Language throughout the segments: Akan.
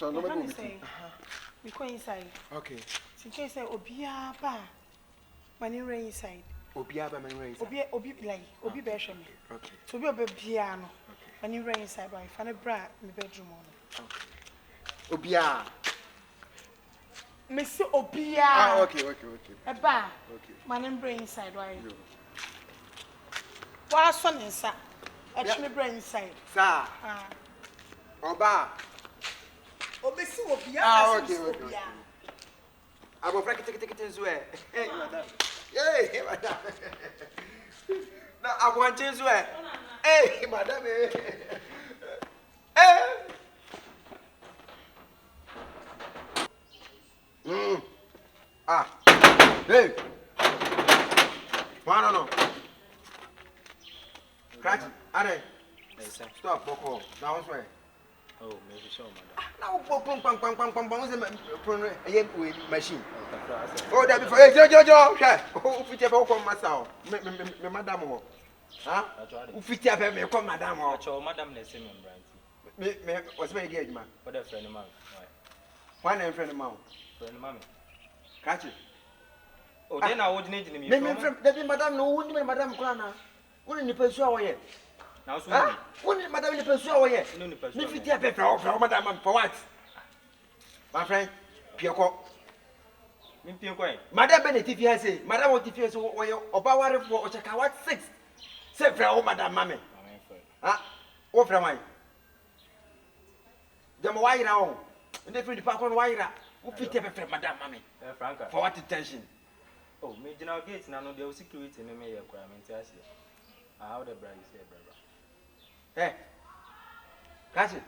So no me say. We go inside. Okay. Since say obia ba. Mani rain inside. Obia ba mani rain inside. Obi like obi be hwe me. Okay. So obi obia no. Mani rain inside by fa na bra me bedroom on. Okay. Obia. Me say obia. Ah, okay. Eba. Okay. Mani rain inside why? Wa so nsa. Actually brain inside. Sir. Ah. Oba. Obesi obia. Ah, okay. Abo Franka take zwe. Hey, madam. Hey, madam. Na abo anche zwe. Hey, madam. Ah. Hey. No. Crash. Are. Stop, Boko. Now what's right? Oh, maybe so, madam. Now, machine. Oh, that before. Hey, Joe. Oh, fit up, come, myself. Madam. Huh? Fit up, come, madam. Madam, let's say, me, what's my engagement? What a friend of mine. One and friend of mine. Friend of mammy. Catch it. Oh, then I would need to meet madam, no, wouldn't madam Grana. Wouldn't you pursue yet? Now, so wouldn't madam pursue yet? No, if you have for madam for what? My friend, Pioko. Madam Bennett, if you say, Madam, what if you say, or power for Ochaka, 6? Say, for madam, mammy. Ah, what from I? The wire now. And if you depart on wire, who fit up madam, mammy? Franka. For what attention? Oh, major now gates now, no, there security in the mayor requirement. How the bride is here, brother. Eh, catch it.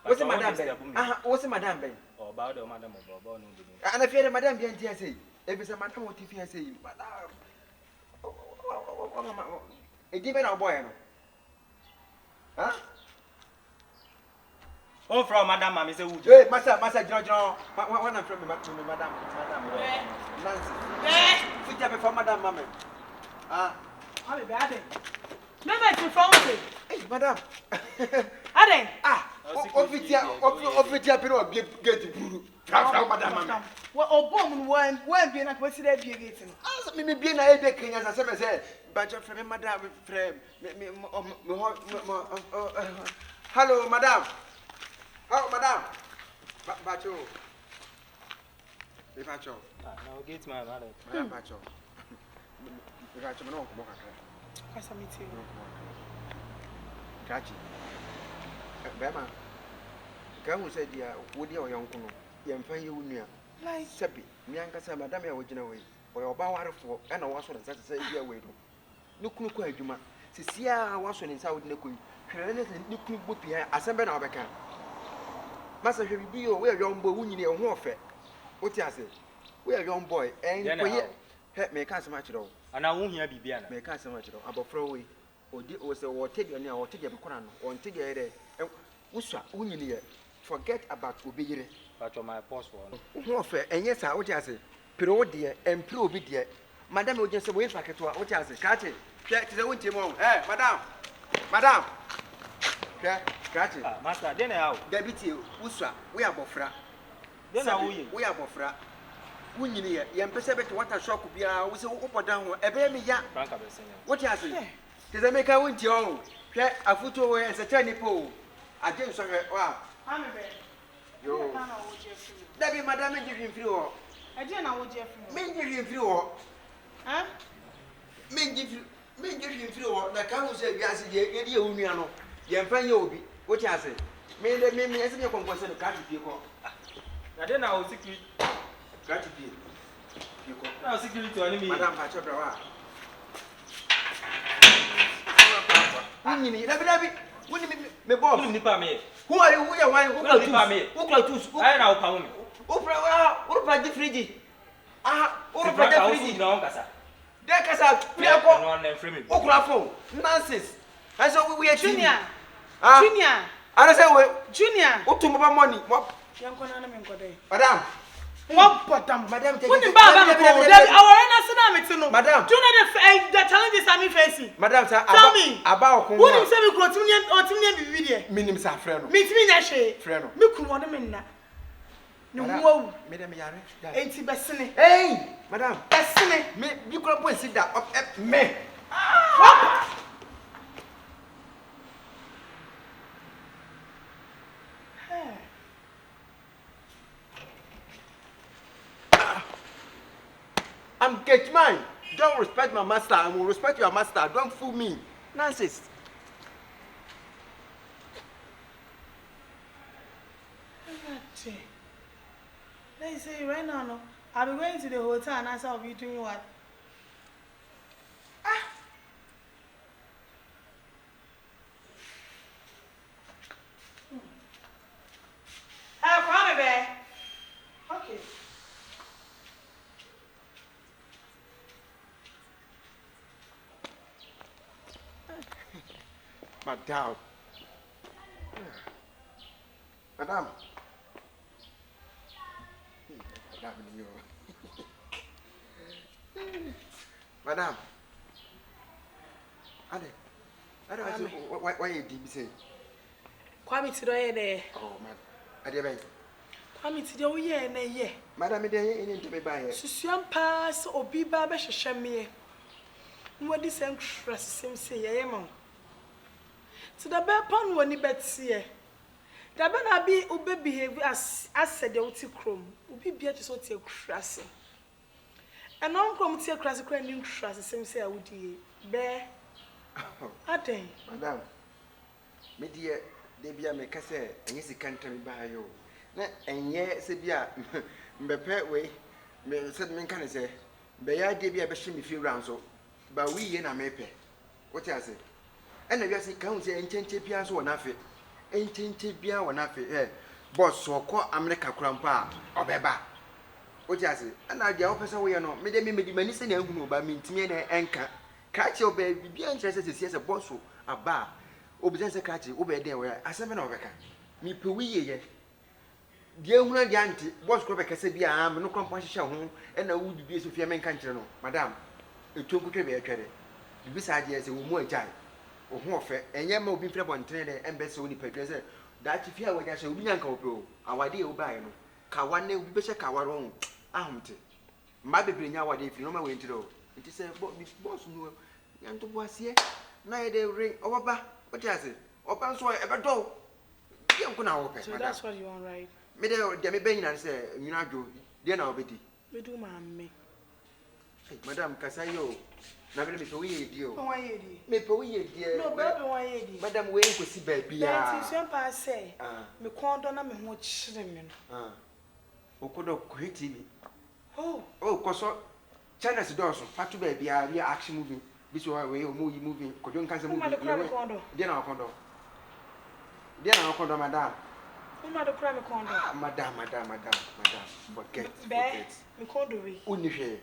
What's the madam? What's the madam? Or about the madam of Bobo. And I fear the madam behind TSA. If it's a madam of TSA, a given our boy. Huh? Oh, from Madam Mammy, say, hey, Master John, one of them, Madam Nancy. Fit up for Madam Mammy. Ah, I'll be bad. Never to phone me. Hey, Madam. Ade. Ah, Officia, Piro, get Guru. Madam Mammy. Well, Obom won't be enough. What's that? Be getting. Ask me, being a baking as I said, but your friend, Madam, friend, hello, Madam. Oh, madam. Bacho. Bacho. Now get my mother. Madam Bacho. Bacho, no, come on. What's a meeting? Catch it. Bema. Kamu said, dear, would your young Kuno, young Fayunia, like Seppi, Mianca, Madame, original way, or your bower for, and I was on such a say, dear way. No clue, Juma. Cecilia was on in South Niku. Niku would be assembled our back. Master, be aware, young boy, we need a warfare. What I say? We are young boy, and may can't so much at all. And I won't hear Bibiana. May can't so much at all. About throwaway, or take your name, or take your crown, or take your head. And Usha, Union, forget about Ubiri. But on my post one. Warfare, and yes, I would say, Piro dear, and prove it dear. Madame will just wait like it to what I say. Catch it. Catch the winter mom. Eh, Madame. Catch it. Master, then how? Deputy, Usha, we are Bofra. Then we are Bofra. Winnie, young Pacific water shock will be our up down a baby ya. Franka, What you say? Does I make a winter own? A foot away as a tiny pole. I didn't say, wow. I'm a bed. Yo, Debbie, Madame, give him through. I didn't know what Jeff Men give him through. Huh? Men give him through. The council said, yes, you union. Young Fanny, what you say? May they make me as a compulsion to catch people. I didn't know security. Catch people. Now, security to enemy. Madame Pachotra. Who are you? Who are you? Who are you? I know how me. Who the fridge? Ah, who the fridge? No, Cassa. There, Cassa. We are going. Okrafo. Nonsense. I saw we are Junior. Junior. I say, Junior. What to money? Young Conan, Madam. What bottom? Madam, take When the it. Baba Madam, call, madam, our Renasana no. Madam. Do you know the challenges I'm facing? Madam, sir, Tell me. About Who him say me continue or to be video? Minim sa freno. Me to me na she. Freno. Me kun wona me na. No wo. Madam, yare. Enti besene. Hey, madam. Besene. Me you could put sit down up me. I'm get mine. Don't respect my master. I will respect your master. Don't fool me. Nonsense. They say right now, no. I'll be going to the hotel and ask I'll be doing what? Come here. Okay. Madam. Madam. Madam. Ade. Why you did say? Kwame ti do ye there. Oh man. Ade bay. Kwame ti do ye na ye. Madam me dey any to be buy here. Susuan pass obi ba be hwehwe me. Nwadi sem trust sem say ye ma. To the be pan woni betie. Da be na bi ube behave as said the uti krom. Obi bia to so tie krase. And on krom tie krase kra ni krase sem say awudi be. Aden. Madam. Me dey de bia me ka say enye sika ntam ba yo. Na enye se bia mbepe we me said me kan say be ya de bia be hye me fi wran so. Ba wi ye na mepe. What you say? And if you say, can say, and change pians or nothing, and change bia or nothing, boss, so call America Crampa or Beba. What you say? And I the officer we are not, made me many say, no, but mean to me and anchor. Catch your baby, be interested to see as a boss a bar. Obedience a catch, obey there where I 7 over. Me pui ye. Dear woman, the auntie, boss Quebec said, be I am no compassion home, and I would be so fear men country, no, madame. It took to be a credit. Besides, yes, a more giant. Oh, fair, and yet more people on train and best only pay. That if you are what I shall be uncle, our dear O'Brien, Kawane will be check our own. Auntie. My baby now, what if you know my way to do? It is a boss, no, young to was here. Now they ring over. What does it? Open so ever do. You can now open. So that's what you want, right? Me there be being and say, you know, dear now, Betty. We do me. Madame Casayo. Na me pe we edi o. Why ye di? Me pe we edi. No, baby, why ye di? Madam we go si ba bia. That is one pass say. Me kondo na me ho chire me no. Okodo ko TV. Oh, koso China's doors fatu ba bia we action movie. This one we movie ko don kan say movie. Dia na kondo. Dia na kondo madam. Uma do kra me kondo. Madam. Forget. Me kondo we. Uni hwe.